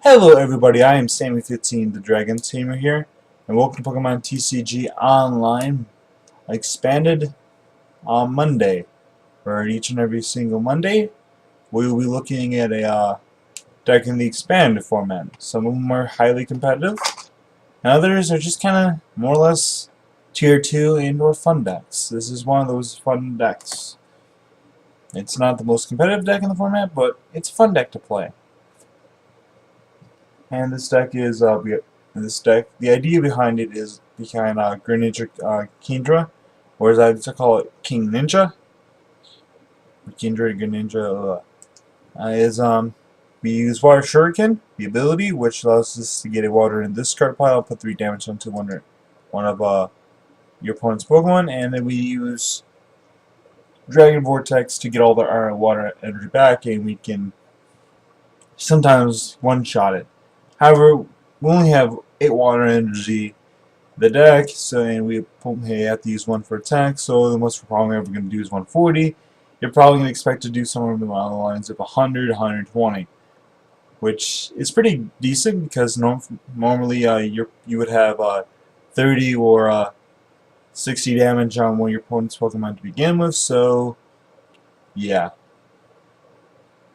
Hello everybody, I am Sammy15, the Dragon Tamer here, and welcome to Pokemon TCG Online Expanded on Monday. For each and every single Monday, we will be looking at a deck in the expanded format. Some of them are highly competitive, and others are just kind of more or less tier 2 and/or fun decks. This is one of those fun decks. It's not the most competitive deck in the format, but it's a fun deck to play. And this deck is the idea behind it is behind KingNinja or as I like to call it, KingNinja. KingNinja is we use Water Shuriken, the ability which allows us to get a water in this card pile, put 3 damage onto one of your opponent's Pokemon, and then we use Dragon Vortex to get all our water energy back, and we can sometimes one-shot it. However, we only have 8 water energy in the deck, and we have to use 1 for attack, so the most we're probably ever going to do is 140. You're probably going to expect to do somewhere along the lines of 100, 120, which is pretty decent because normally you would have 30 or 60 damage on one of your opponent's Pokemon to begin with, so yeah.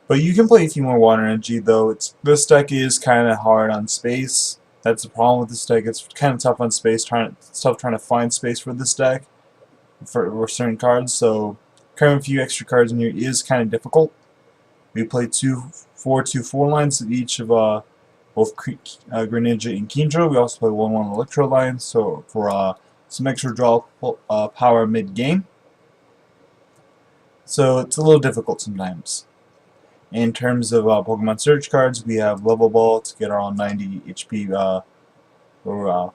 But you can play a few more water energy, though. This deck is kind of hard on space. That's the problem with this deck. It's kind of tough on space. It's tough trying to find space for this deck for certain cards. So carrying a few extra cards in here is kind of difficult. We play 4/4 lines of each of both KingNinja and KingNinja. We also play 1/1 Electro lines, so for some extra draw power mid game. So it's a little difficult sometimes. In terms of Pokemon Search cards, we have Level Ball to get our 90 HP or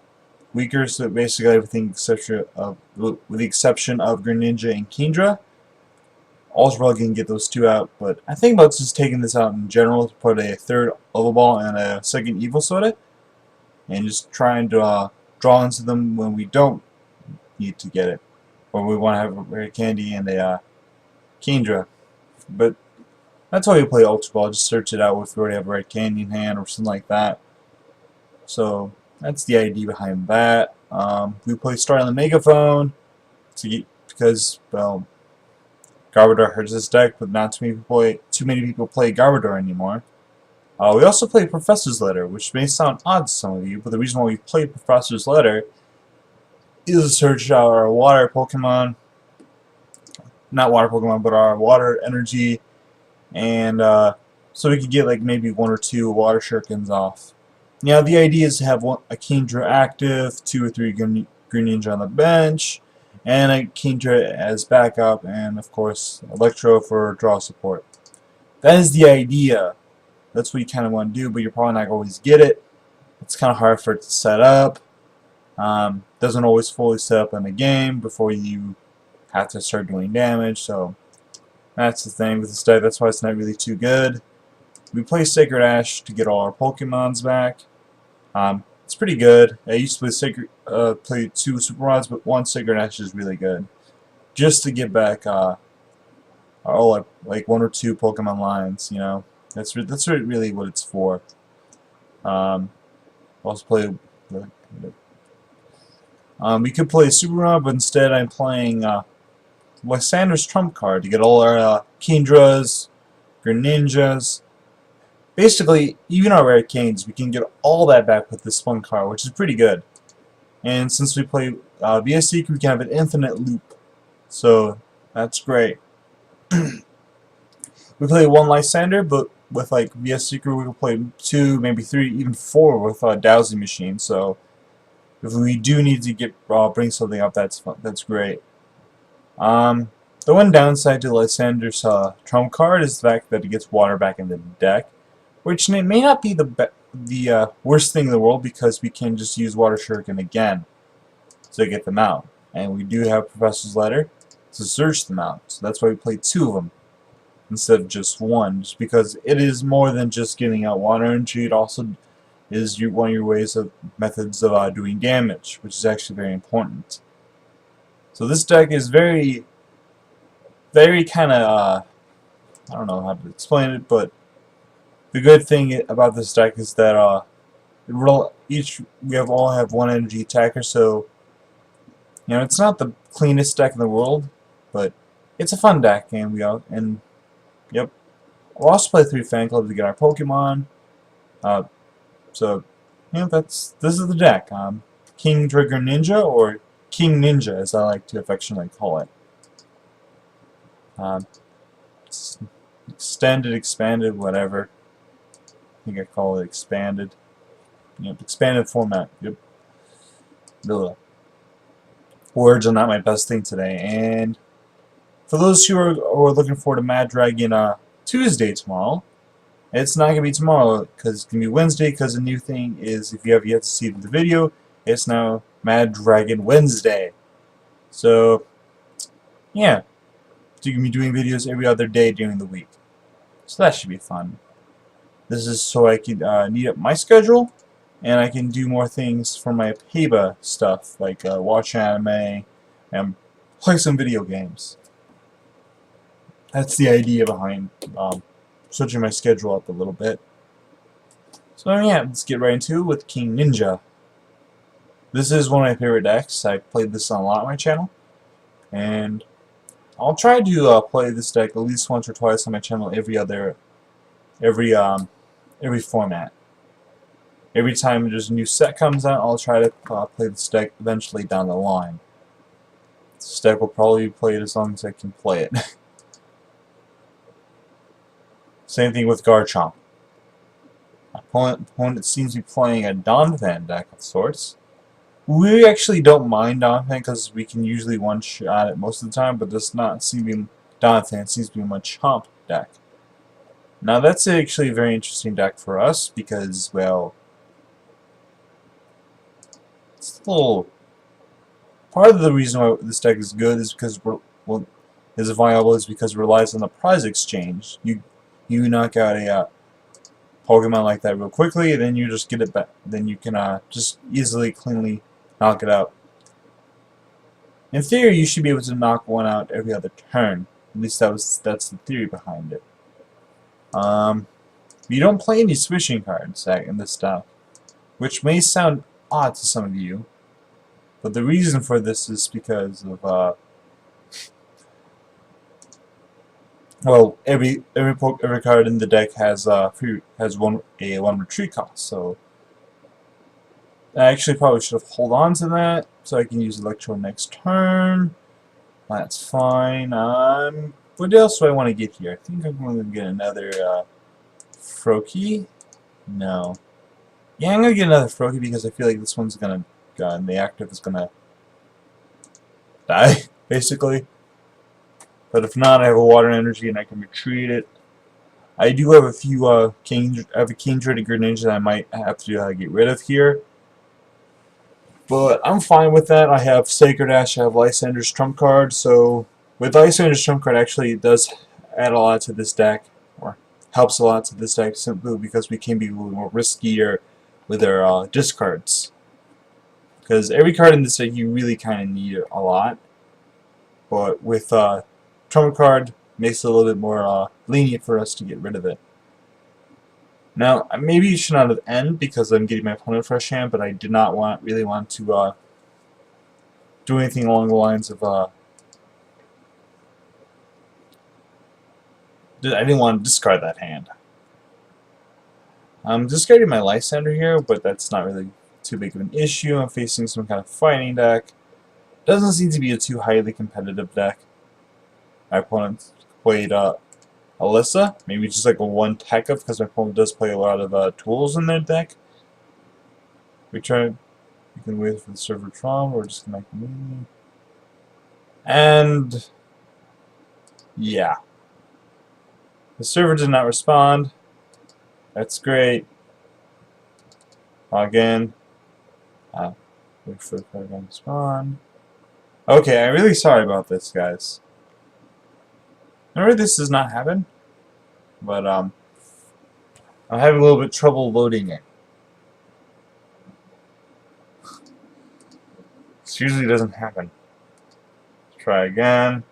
weaker, so basically everything with the exception of KingNinja and KingNinja. Also probably can get those 2 out, but I think about just taking this out in general to put a 3rd Level Ball and a 2nd Evil Soda, and just trying to draw into them when we don't need to get it, or we want to have a rare candy and a KingNinja. But that's why you play Ultra Ball. Just search it out if you already have a red candy in hand or something like that. So that's the idea behind that. We play Start on the Megaphone because well, Garbodor hurts this deck, but not too many people play Garbodor anymore. We also play Professor's Letter, which may sound odd to some of you, but the reason why we play Professor's Letter is to search out our water Pokemon, not water Pokemon, but our water energy. And so we could get like maybe 1 or 2 water shurikens off. Now the idea is to have a KingNinja active, 2 or 3 KingNinja on the bench, and a KingNinja as backup, and of course Electro for draw support. That is the idea. That's what you kind of want to do, but you're probably not going to always get it. It's kind of hard for it to set up. Doesn't always fully set up in the game before you have to start doing damage, so that's the thing with this deck. That's why it's not really too good. We play Sacred Ash to get all our Pokemons back. It's pretty good. I used to play 2 Super Rods, but 1 Sacred Ash is really good, just to get back like 1 or 2 Pokemon lines. You know, that's really what it's for. Also play. We could play Super Rod, but instead I'm playing Lysander's Trump card to get all our KingNinjas, KingNinjas. Basically, even our rare Canes, we can get all that back with this one card, which is pretty good. And since we play VS Seeker, we can have an infinite loop, so that's great. We play 1 Lysander, but with like VS Seeker, we can play 2, maybe 3, even 4 with Dowsing Machine. So if we do need to bring something up, that's great. The one downside to Lysander's Trump card is the fact that it gets water back in the deck, which may not be the worst thing in the world because we can just use Water Shuriken again to get them out. And we do have Professor's Letter to search them out, so that's why we play 2 of them instead of just 1, just because it is more than just getting out water energy. It also is one of your methods of doing damage, which is actually very important. So this deck is very kind of, I don't know how to explain it, but The good thing about this deck is that we all have one energy attacker, so it's not the cleanest deck in the world, but it's a fun deck, and yep. We'll also play 3 fan clubs to get our Pokemon. So this is the deck. KingNinja, or KingNinja, as I like to affectionately call it. It's extended, expanded, whatever. I think I call it expanded. Yep, expanded format. Yep. Ugh. Words are not my best thing today. And for those who are looking forward to Mad Dragon Tuesday tomorrow, it's not going to be tomorrow because it's going to be Wednesday, because the new thing is, if you have yet to see the video, it's now Mad Dragon Wednesday. So, yeah. So you're going to be doing videos every other day during the week. So that should be fun. This is so I can neat up my schedule, and I can do more things for my PEBA stuff, like watch anime and play some video games. That's the idea behind switching my schedule up a little bit. So yeah, let's get right into it with KingNinja. This is one of my favorite decks. I played this on a lot on my channel, and I'll try to play this deck at least once or twice on my channel every format. Every time there's a new set comes out, I'll try to play this deck eventually down the line. This deck will probably be played as long as I can play it. Same thing with Garchomp. Opponent seems to be playing a Donphan deck of sorts. We actually don't mind Donphan because we can usually one-shot it most of the time, but does not seem to be Donphan seems to be a Chomp deck. Now that's actually a very interesting deck for us because, well, it's a little. Part of the reason why this deck is good is because is viable is because it relies on the prize exchange. You knock out a Pokemon like that real quickly, and then you just get it back. Then you can just easily, cleanly knock it out. In theory, you should be able to knock one out every other turn. At least that's the theory behind it. You don't play any switching cards in this stuff, which may sound odd to some of you, but the reason for this is because of well, every card in the deck has one retreat cost, so I actually probably should have hold on to that so I can use Electro next turn. That's fine. What else do I want to get here? I think I'm going to get another Froakie. No. Yeah, I'm going to get another Froakie because I feel like this one's going to, and the active is going to die, basically. But if not, I have a Water Energy and I can retreat it. I do have a few I have a Kingdra Greninja that I might have to get rid of here. But I'm fine with that. I have Sacred Ash, I have Lysander's trump card, so with Lysander's trump card actually it does add a lot to this deck, or helps a lot to this deck simply because we can be a little more riskier with our discards. Because every card in this deck you really kind of need a lot, but with trump card makes it a little bit more lenient for us to get rid of it. Now, maybe it should not have ended because I'm getting my opponent fresh hand, but I did not really want to do anything along the lines of I didn't want to discard that hand. I'm discarding my Lysander here, but that's not really too big of an issue. I'm facing some kind of fighting deck. Doesn't seem to be a too highly competitive deck. My opponent played Alyssa, maybe just like a one tech up because my opponent does play a lot of tools in their deck. You can wait for the server Tron or disconnect the meeting. And yeah. The server did not respond. That's great. Again. Wait for the program to respond. Okay, I'm really sorry about this, guys. Remember, this does not happen, but I'm having a little bit of trouble loading it. This usually doesn't happen. Let's try again.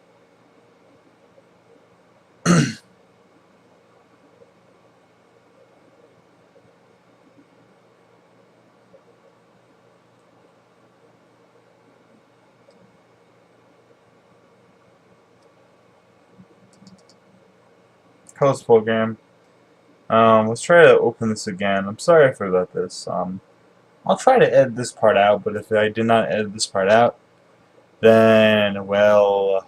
post program. Let's try to open this again. I'm sorry I forgot this. I'll try to edit this part out, but if I did not edit this part out, then, well,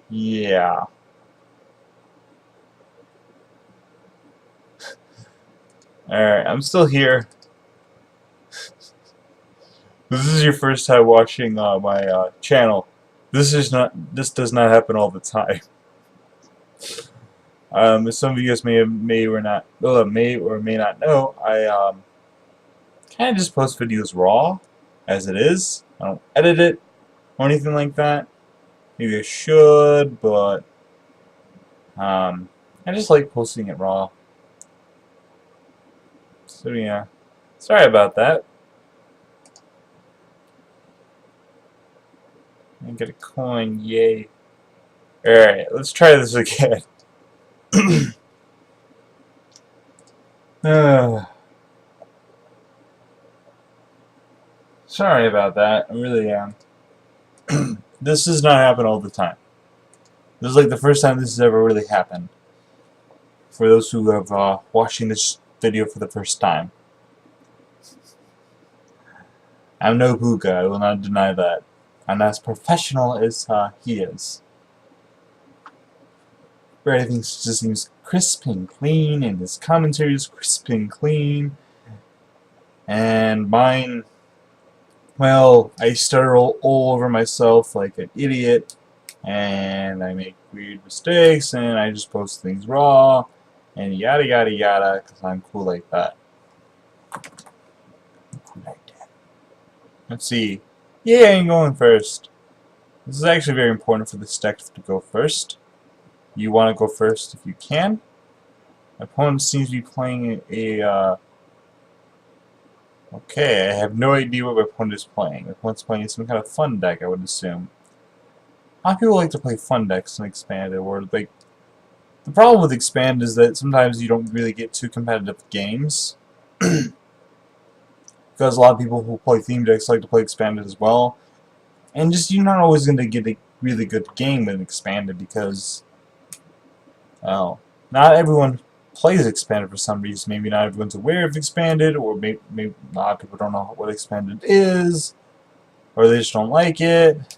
yeah. Alright, I'm still here. This is your first time watching my channel. This does not happen all the time. As some of you guys may or may not know, I kind of just post videos raw, as it is. I don't edit it or anything like that. Maybe I should, but I just like posting it raw. So yeah, sorry about that. I get a coin, yay! All right, let's try this again. Sorry about that. I really am. This does not happen all the time. This is like the first time this has ever really happened. For those who have watching this video for the first time. I'm no Puka, I will not deny that. I'm as professional as he is. Where everything just seems crisp and clean, and his commentary is crisp and clean. And mine, well, I stutter all over myself like an idiot, and I make weird mistakes, and I just post things raw, and yada yada yada, because I'm cool like that. Let's see. Yeah, I'm going first. This is actually very important for this deck to go first. You want to go first if you can. My opponent seems to be playing a okay, I have no idea what my opponent is playing. My opponent's playing some kind of fun deck, I would assume. A lot of people like to play fun decks in Expanded, or like the problem with Expand is that sometimes you don't really get too competitive games. Because a lot of people who play theme decks like to play Expanded as well. And just you're not always going to get a really good game in Expanded because, well, not everyone plays Expanded for some reason. Maybe not everyone's aware of Expanded, or maybe a lot of people don't know what Expanded is, or they just don't like it,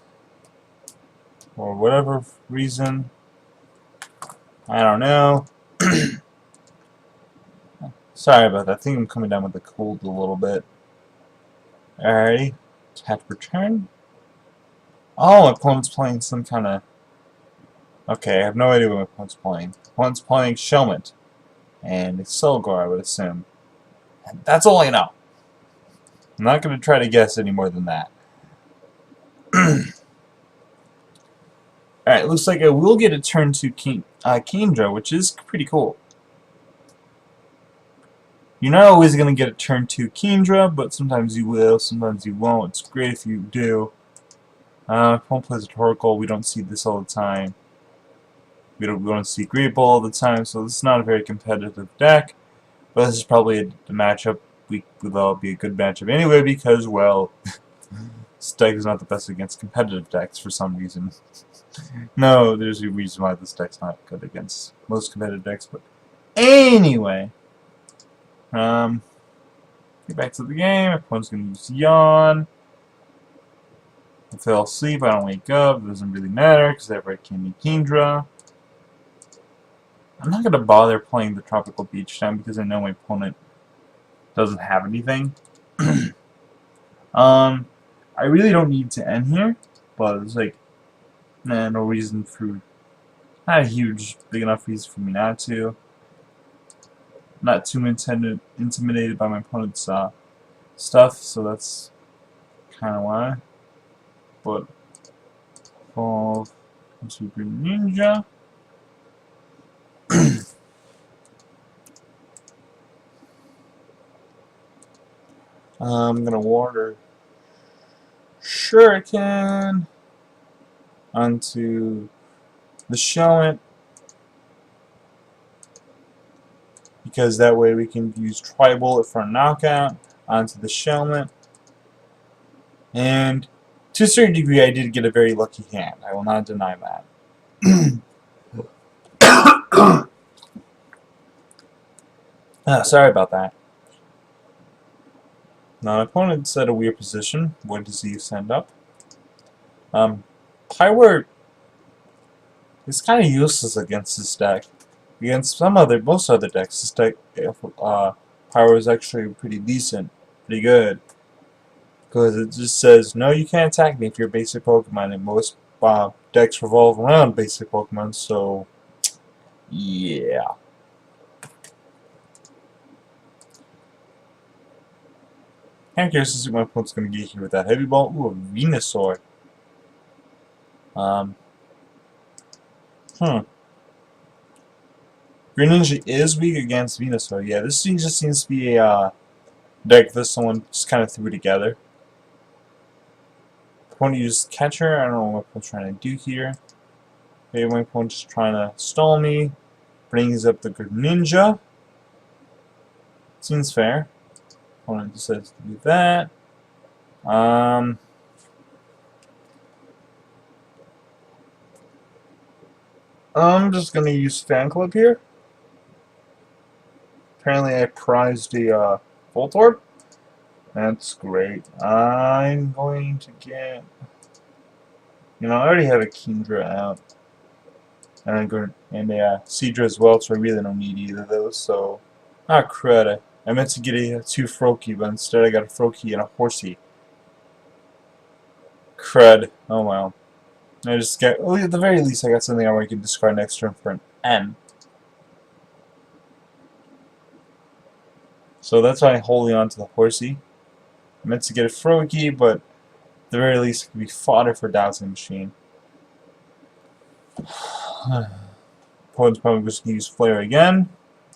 or whatever reason. I don't know. Sorry about that. I think I'm coming down with a cold a little bit. Alrighty. Tap return. Oh, my opponent's playing some kind of... Okay, I have no idea what my opponent's playing. My opponent's playing Shelmet. And Excelgor, I would assume. And that's all I know. I'm not going to try to guess any more than that. Alright, looks like I will get a turn to KingNinja, which is pretty cool. You're not always going to get a turn to KingNinja, but sometimes you will, sometimes you won't. It's great if you do. Opponent plays Torkoal, we don't see this all the time. We don't see Great Ball all the time, so this is not a very competitive deck. But this is probably a matchup will be a good matchup anyway because, well, this deck is not the best against competitive decks for some reason. No, there's a reason why this deck's not good against most competitive decks, but anyway. Get back to the game. Opponent's gonna use Yawn. I fell asleep, I don't wake up, it doesn't really matter because I have Red Candy KingNinja. I'm not going to bother playing the Tropical Beach time because I know my opponent doesn't have anything. I really don't need to end here, but it's like, nah, no reason for, not a huge, big enough reason for me not to. Not too intimidated by my opponent's stuff, so that's kind of why. But evolve into KingNinja. I'm gonna water Shuriken onto the Shelmet because that way we can use Tri-Bullet for a knockout onto the Shelmet. And to a certain degree, I did get a very lucky hand. I will not deny that. Sorry about that. Now, my opponent's at a weird position. What does he send up? Pyro is kind of useless against this deck. Against most other decks, this deck, Pyro is actually pretty decent, pretty good. Because it just says, no, you can't attack me if you're a basic Pokemon, and most decks revolve around basic Pokemon, so yeah. I'm curious to see what my opponent's going to get here with that heavy ball. Ooh, a Venusaur. KingNinja is weak against Venusaur. Yeah, this scene just seems to be a deck that someone just kind of threw together. Opponent used catcher. I don't know what I'm trying to do here. Maybe my opponent's just trying to stall me. Brings up the KingNinja. Seems fair. Opponent decides to do that. I'm just gonna use Fan Club here. Apparently I prized the Voltorb. That's great. I'm going to get... You know, I already have a Kingdra out. And I'm going and a Seadra as well, so I really don't need either of those, so... Ah, crud. I meant to get a 2 Froakie, but instead I got a Froakie and a Horsey. Crud. Oh well. I just got... Oh, at the very least I got something where I can discard next turn for an N. So that's why I'm holding on to the Horsey. I meant to get a Froakie, but at the very least it could be fodder for Dazzling Machine. Opponent's probably just going to use Flare again.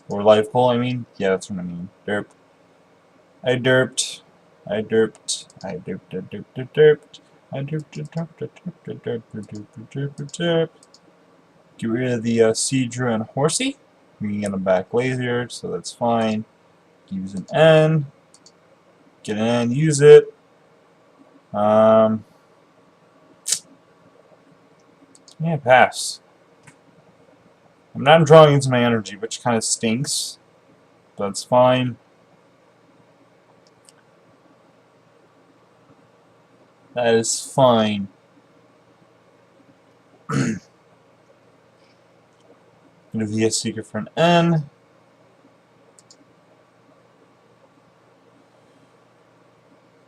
Or Life Pull, I mean. Yeah, that's what I mean. Derp. I derped. I derped. I derped. I derped. I derped. I derped. I derped. Get rid of the Seadra and Horsey. We can get them back later, so that's fine. Use an N. Get an N, use it. Yeah, pass. I'm not drawing into my energy, which kind of stinks. But that's fine. That is fine. Gonna be a secret for an N.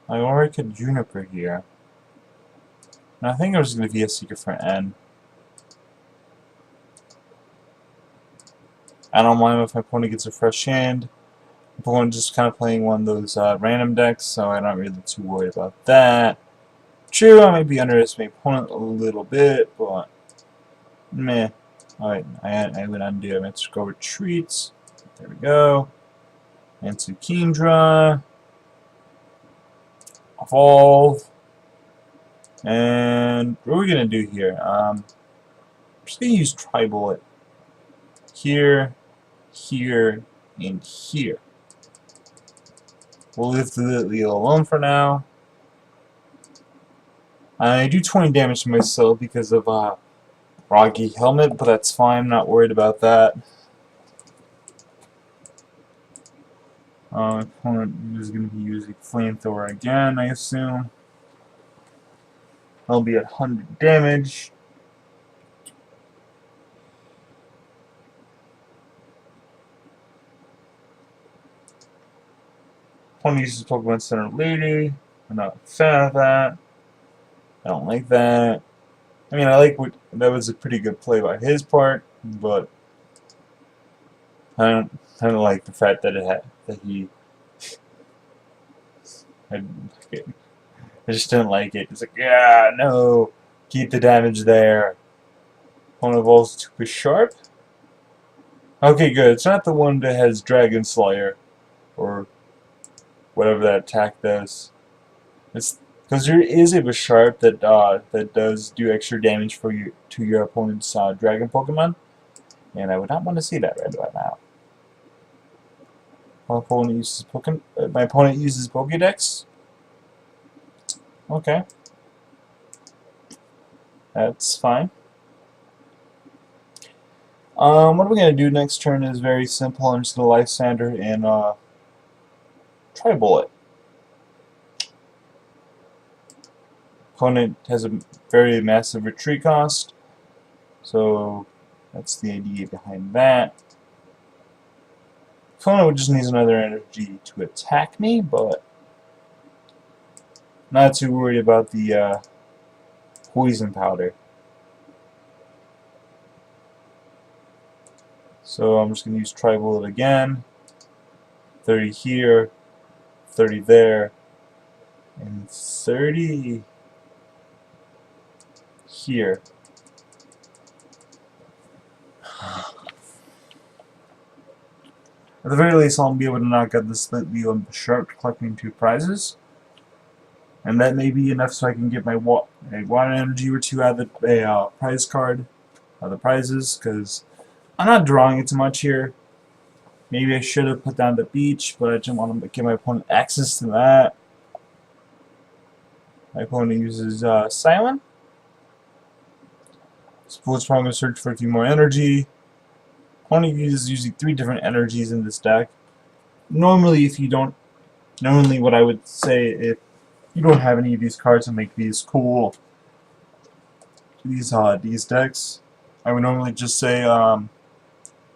I already could Juniper here. And I think I was gonna be a secret for an N. I don't mind if my opponent gets a fresh hand. My opponent just kind of playing one of those random decks, so I'm not really too worried about that. True, I might be underestimating my opponent a little bit, but meh. Alright, I would undo it. Let's go retreats. There we go. Into Kingdra. Evolve. And what are we gonna do here? I'm just gonna use Tri-Bullet here, here, and here. We'll leave the Leo alone for now. I do 20 damage to myself because of Rocky Helmet, but that's fine. I'm not worried about that. Opponent is going to be using Flamethrower again, I assume. I'll be at 100 damage. Opponent uses Pokemon Center Lady. I'm not a fan of that. I don't like that. I mean, I like what that was a pretty good play by his part, but I don't like the fact that he. I just didn't like it. It's like, yeah, no, keep the damage there. Opponent evolves to a Sharp. Okay, good. It's not the one that has Dragon Slayer or whatever that attack does. It's because there is a Bisharp that that does do extra damage for you to your opponent's Dragon Pokemon, and I would not want to see that right about now. My opponent uses Pokédex. Okay, that's fine. What we're going to do next turn is very simple. I'm just going to Lysander and Tri-Bullet. Opponent has a very massive retreat cost, so that's the idea behind that. Opponent just needs another energy to attack me, but not too worried about the poison powder. So I'm just going to use Tri-Bullet again. 30 here, 30 there, and 30 here. At the very least, I'll be able to knock out this Leo Sharp, collecting 2 prizes. And that may be enough so I can get my water energy or 2 out of the prize card, the prizes, because I'm not drawing it too much here. Maybe I should have put down the beach, but I didn't want to give my opponent access to that. My opponent uses Silent. Suppose I'm going to search for a few more energy. Opponent uses usually 3 different energies in this deck. Normally, what I would say, if you don't have any of these cards to make these cool, these decks, I would normally just say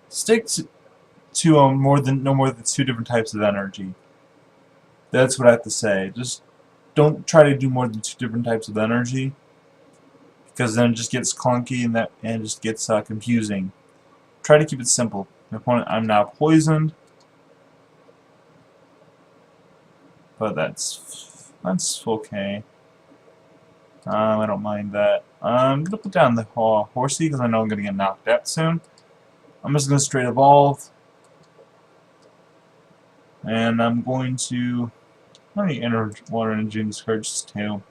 stick to no more than 2 different types of energy. That's what I have to say. Just don't try to do more than 2 different types of energy, because then it just gets clunky and it just gets confusing. Try to keep it simple. My opponent, I'm now poisoned, but that's okay. I don't mind that. I'm gonna put down the horsey because I know I'm gonna get knocked out soon. I'm just gonna straight evolve, and I'm going to water energy in this card, just 2.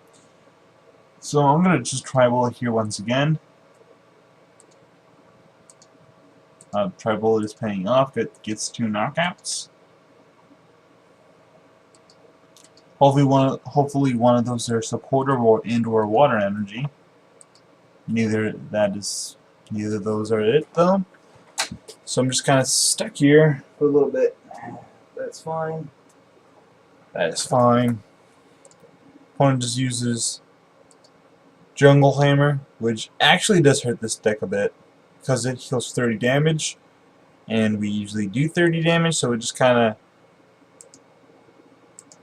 So I'm gonna just Tri-Bullet here once again. Tri-Bullet is paying off. It gets 2 knockouts. Hopefully one of those are supporter or water energy. Neither of those are it though. So I'm just kind of stuck here for a little bit. That's fine. That is fine. Opponent just uses Jungle Hammer, which actually does hurt this deck a bit, because it heals 30 damage, and we usually do 30 damage, so it just kind of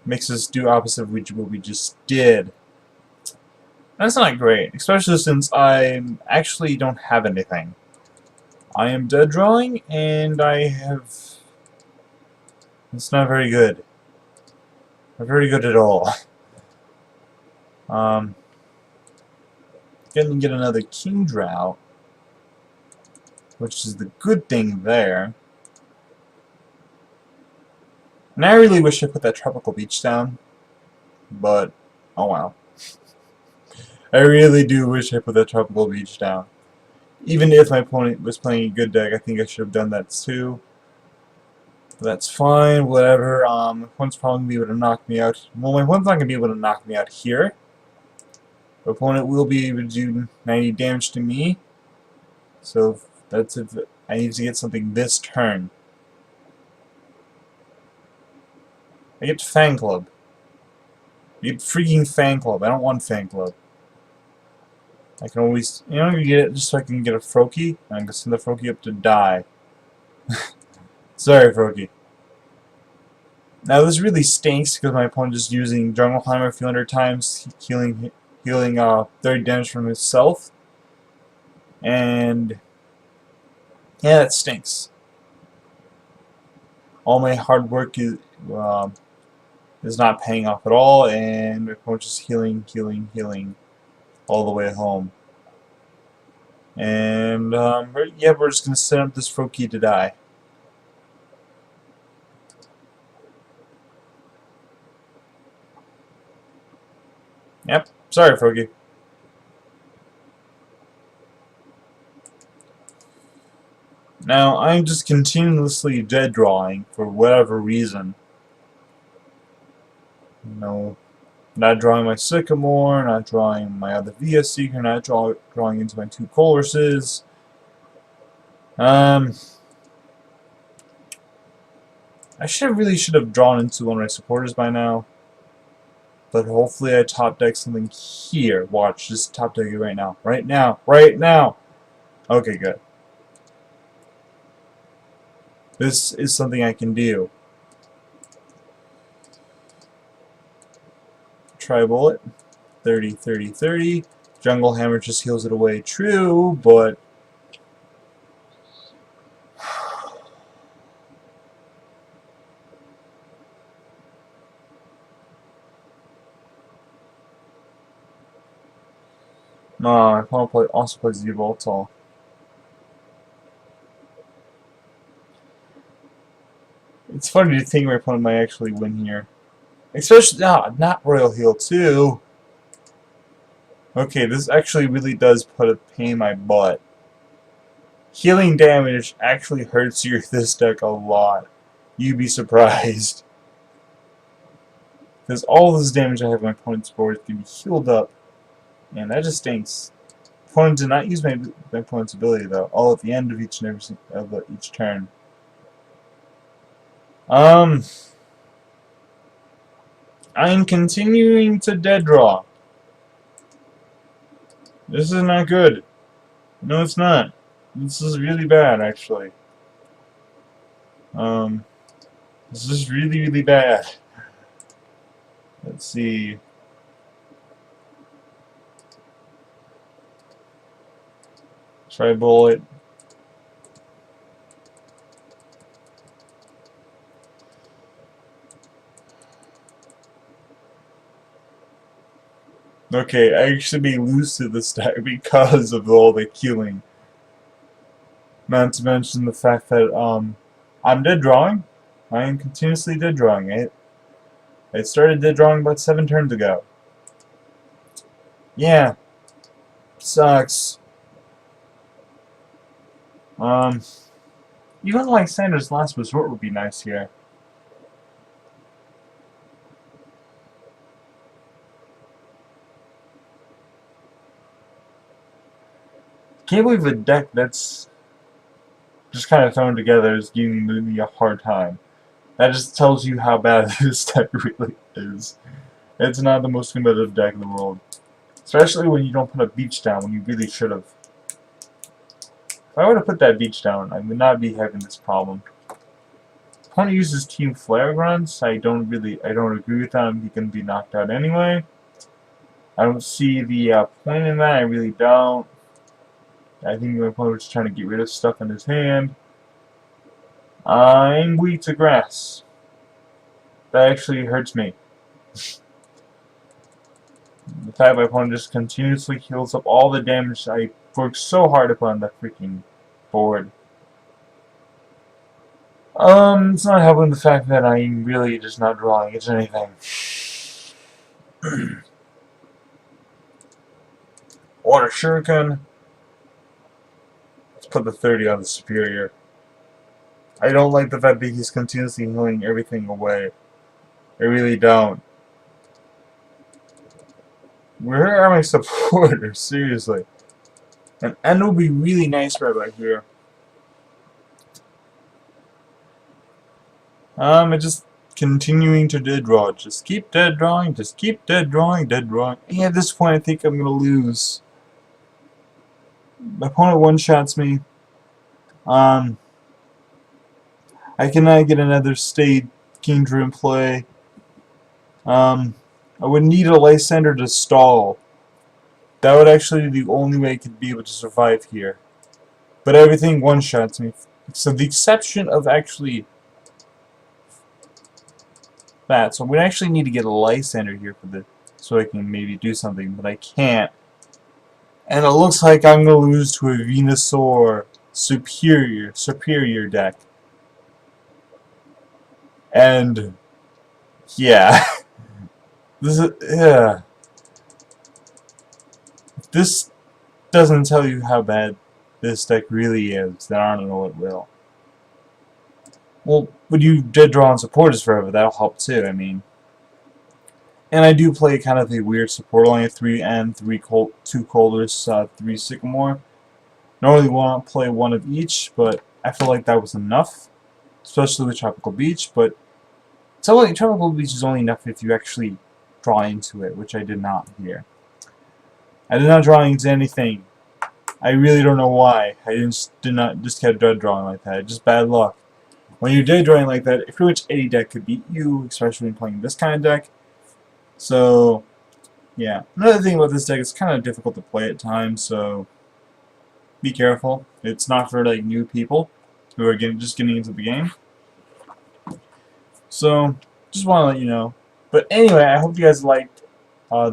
makes us do opposite of what we just did. That's not great, especially since I actually don't have anything. I am dead drawing, and I have... It's not very good. Not very good at all. Gonna get another Kingdra out, which is the good thing there. And I really wish I put that Tropical Beach down, but oh well. I really do wish I put that Tropical Beach down. Even if my opponent was playing a good deck, I think I should have done that too. But that's fine, whatever. My opponent's probably going to be able to knock me out. Well, my opponent's not going to be able to knock me out here. My opponent will be able to do 90 damage to me. So that's if I need to get something this turn. I get Fang Club. I get freaking Fang Club. I don't want Fang Club. I can always, you get it just so I can get a Froakie. I'm going to send the Froakie up to die. Sorry, Froakie. Now this really stinks because my opponent is using Jungle Climber a few hundred times, healing 30 damage from himself. And yeah, that stinks. All my hard work is not paying off at all, and my opponent's just healing all the way home. And yeah, we're just gonna set up this Froakie to die. Yep, sorry, Froakie. Now, I'm just continuously dead drawing for whatever reason. Not drawing my Sycamore, not drawing my other VS Seeker, not drawing into my 2 Colossuses. I really should have drawn into one of my supporters by now. But hopefully I top deck something here. Watch, just top deck it right now. Right now. Right now! Okay, good. This is something I can do. Tri-bullet. 30, 30, 30. Jungle Hammer just heals it away. True, but... my opponent also plays the Voltol. It's funny to think my opponent might actually win here. Especially, not Royal Heal too. Okay, this actually really does put a pain in my butt. Healing damage actually hurts this deck a lot. You'd be surprised. Because all this damage I have on my opponent's board can be healed up. And that just stinks. Opponent did not use my opponent's ability though, all at the end of each turn. I'm continuing to dead draw. This is not good. No, it's not. This is really bad, actually. This is really, really bad. Let's see. Tri-bullet. Okay, I actually may lose to this deck because of all the killing. Not to mention the fact that I'm dead drawing. I am continuously dead drawing. I started dead drawing about 7 turns ago. Yeah. Sucks. Even like Sanders' last resort would be nice here. Can't believe a deck that's just kind of thrown together is giving me a hard time. That just tells you how bad this deck really is. It's not the most competitive deck in the world. Especially when you don't put a beach down when you really should have. If I would have put that beach down, I would not be having this problem. Opponent uses Team Flare Grunts. I don't agree with that. He can be knocked out anyway. I don't see the point in that. I really don't. I think my opponent was trying to get rid of stuff in his hand. I'm weak to grass. That actually hurts me. The fact my opponent just continuously heals up all the damage I worked so hard to put on that freaking board. It's not helping the fact that I'm really just not drawing into anything. Water Shuriken. Let's put the 30 on the Serpior. I don't like the fact that he's continuously healing everything away. I really don't. Where are my supporters? Seriously. An end would be really nice right back here. Just continuing to dead draw. Just keep dead drawing. Just keep dead drawing. Dead drawing. And at this point, I think I'm gonna lose. My opponent one-shots me. I cannot get another state Kingdra in play. I would need a Lysander to stall. That would actually be the only way I could be able to survive here. But everything one-shots me. So the exception of actually that. So we actually need to get a Lysander here for this, so I can maybe do something, but I can't. And it looks like I'm gonna lose to a Venusaur Serpior deck. And yeah. This doesn't tell you how bad this deck really is, then I don't know what will. Well, when you dead draw on supporters forever, that'll help too, I mean. And I do play kind of a weird support, only a 3 and 2 Colders, 3 Sycamore. Normally we want to play one of each, but I feel like that was enough, especially with Tropical Beach. But so like Tropical Beach is only enough if you actually draw into it, which I did not here. I did not draw into anything. I really don't know why. I did not just kept drawing like that. Just bad luck. When you're dead drawing like that, pretty much any deck could beat you, especially when playing this kind of deck. So, yeah. Another thing about this deck, it's kind of difficult to play at times, so be careful. It's not for like new people who are just getting into the game. So, just want to let you know. But anyway, I hope you guys liked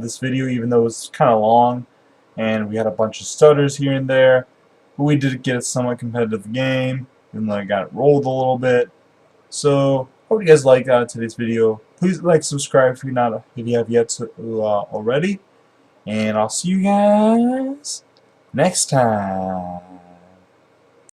this video, even though it was kind of long, and we had a bunch of stutters here and there. But we did get a somewhat competitive game, even though I got rolled a little bit. So, hope you guys liked today's video. Please like, subscribe if you have yet to, already. And I'll see you guys next time.